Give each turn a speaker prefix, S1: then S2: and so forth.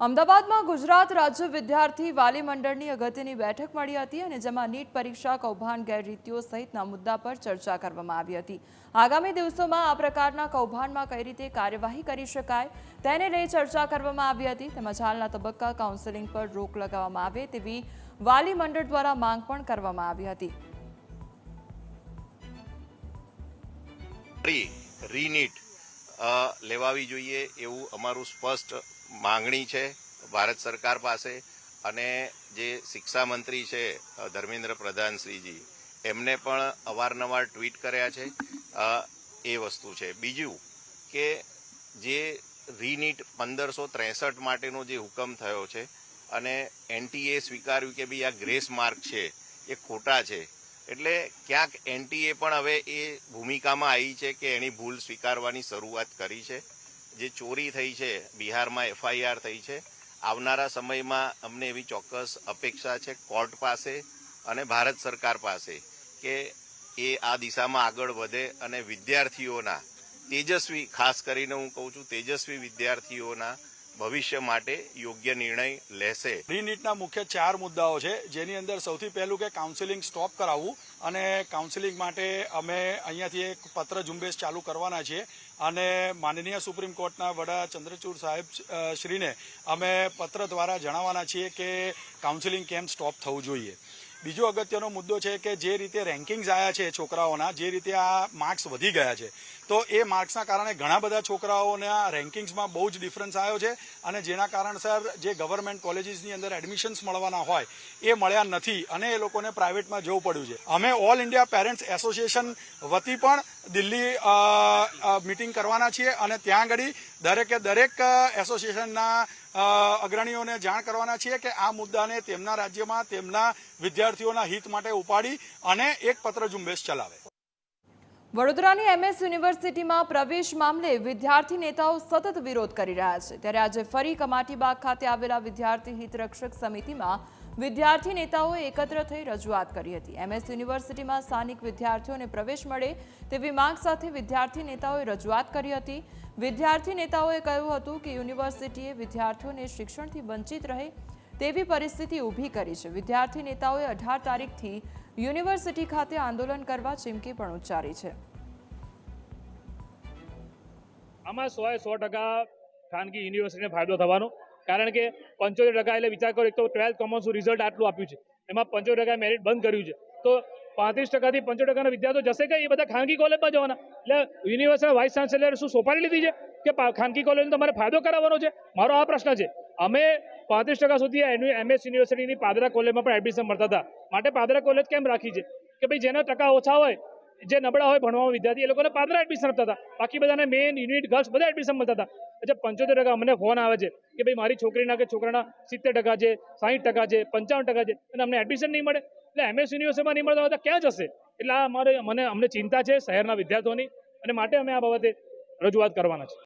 S1: અમદાવાદમાં ગુજરાત રાજ્ય વિદ્યાર્થી વાલી મંડળની અગત્યની બેઠક મળી હતી અને જેમાં નીટ પરીક્ષા કૌભાંડ ગેરરીતિઓ સહિતના મુદ્દા પર ચર્ચા કરવામાં આવી હતી। આગામી દિવસોમાં આ પ્રકારના કૌભાંડમાં કઈ રીતે કાર્યવાહી કરી શકાય તેને લઈ ચર્ચા કરવામાં આવી હતી। તેમજ હાલના તબક્કા કાઉન્સેલિંગ પર રોક લગાવવામાં આવે તેવી વાલી મંડળ દ્વારા માંગ પણ કરવામાં આવી હતી।
S2: રીનીટ લેવાવી જોઈએ એવું અમારું સ્પષ્ટ માંગણી છે ભારત સરકાર પાસે। અને જે શિક્ષા મંત્રી છે ધર્મેન્દ્ર પ્રધાન શ્રીજી એમને પણ અવારનવાર ટ્વીટ કર્યા છે। એ વસ્તુ છે। બીજું કે જે રીનીટ 1563 માટેનો જે હુકમ થયો છે અને એનટીએ સ્વીકાર્યું કે ભાઈ આ ગ્રેસ માર્ક છે એ ખોટા છે, એટલે ક્યાંક એનટીએ પણ હવે એ ભૂમિકામાં આવી છે કે એની ભૂલ સ્વીકારવાની શરૂઆત કરી છે। જે ચોરી થઈ છે બિહારમાં એફઆઈઆર થઈ છે, આવનારા સમયમાં અમને એવી ચોક્કસ અપેક્ષા છે કોર્ટ પાસે અને ભારત સરકાર પાસે કે એ આ દિશામાં આગળ વધે અને વિદ્યાર્થીઓના તેજસ્વી, ખાસ કરીને હું કહું છું તેજસ્વી વિદ્યાર્થીઓના ભવિષ્ય માટે યોગ્ય નિર્ણય લેશે।
S3: રીનીટના મુખ્ય 4 મુદ્દાઓ છે, જેની અંદર સૌથી પહેલું કે કાઉન્સેલિંગ સ્ટોપ કરાવવું અને કાઉન્સેલિંગ માટે અમે અહીંયાથી એક પત્ર ઝુંબેશ ચાલુ કરવાના છીએ અને માનનીય સુપ્રીમ કોર્ટના વડા ચંદ્રચૂડ સાહેબ શ્રીને અમે પત્ર દ્વારા જણાવવાના છીએ કે કાઉન્સેલિંગ કેમ સ્ટોપ થવું જોઈએ। બીજો અગત્યનો મુદ્દો છે કે જે રીતે રેન્કિંગ્સ આવ્યા છે છોકરાઓના, જે રીતે આ માર્ક્સ વધી ગયા છે, તો એ માર્ક્સના કારણે ઘણા બધા છોકરાઓના રેન્કિંગ્સમાં બહુ જ ડિફરન્સ આવ્યો છે અને જેના કારણસર જે ગવર્મેન્ટ કોલેજીસની અંદર એડમિશન્સ મળવાના હોય એ મળ્યા નથી અને એ લોકોને પ્રાઇવેટમાં જવું પડ્યું છે। અમે ઓલ ઇન્ડિયા પેરેન્ટ્સ એસોસિએશન વતી પણ દિલ્હી મિટિંગ કરવાના છીએ અને ત્યાં આગળ દરેકે દરેક એસોસિએશનના અગ્રણીઓને જાણ કરવાના છીએ કે આ મુદ્દાને તેમના રાજ્યમાં તેમના વિદ્યાર્થીઓના હિત માટે ઉપાડી અને એક પત્ર ઝુંબેશ ચલાવે।
S1: વડોદરાની એમએસ યુનિવર્સિટીમાં પ્રવેશ મામલે વિદ્યાર્થી નેતાઓ સતત વિરોધ કરી રહ્યા છે, ત્યારે આજે ફરી કમાટીબાગ ખાતે આવેલા વિદ્યાર્થી હિતરક્ષક સમિતિમાં વિદ્યાર્થી નાઓએ એકત્ર થઈ રજૂઆત કરી હતી। એમએસ યુનિવર્સિટીમાં સ્થાનિક વિદ્યાર્થીઓને પ્રવેશ મળે તેવી માંગ સાથે વિદ્યાર્થી નેતાઓએ રજૂઆત કરી હતી। વિદ્યાર્થી નેતાઓએ કહ્યું હતું કે યુનિવર્સિટીએ વિદ્યાર્થીઓને શિક્ષણથી વંચિત રહે તેવી પરિસ્થિતિ ઊભી કરી છે। વિદ્યાર્થી નેતાઓએ 18 તારીખથી યુનિવર્સિટી ખાતે આંદોલન કરવા ચીમકી પણ ઉચ્ચારી છે।
S4: આમાં 100% ખાનગી યુનિવર્સિટીને ફાયદો થવાનો, કારણ કે 75% એટલે વિચાર કરો, એક તો 12th કોમર્સનું રિઝલ્ટ આટલું આપ્યું છે, એમાં 75% મેરિટ બંધ કર્યું છે, તો 35%થી 75%ના વિદ્યાર્થીઓ જશે કે એ બધા ખાનગી કોલેજમાં જવાના। એટલે યુનિવર્સિટીના વાઇસ ચાન્સેલરે શું સોપારી લીધી છે કે ખાનગી કોલેજનો તમારે ફાયદો કરાવવાનો છે? મારો આ પ્રશ્ન છે। અમે 35% સુધી એમએસ યુનિવર્સિટીની પાદરા કોલેજમાં પણ એડમિશન મળતા હતા, માટે પાદરા કોલેજ કેમ રાખી છે કે ભાઈ જેના ટકા ઓછા હોય, જે નબળા હોય ભણવામાં વિદ્યાર્થી, એ લોકોને પાદરા એડમિશન આપતા હતા, બાકી બધાને મેન યુનિટ ગર્લ્સ બધા એડમિશન મળતા હતા। એટલે 75% અમને ફોન આવે છે કે ભાઈ મારી છોકરીના કે છોકરાના 70% છે, 60% છે, 55% છે અને અમને એડમિશન નહીં મળે। એટલે એમએસ યુનિવર્સિટીમાં નહીં મળતા હોય તો ક્યાં જશે? એટલે આ અમને ચિંતા છે શહેરના વિદ્યાર્થીઓની અને માટે અમે આ બાબતે રજૂઆત કરવાના છે।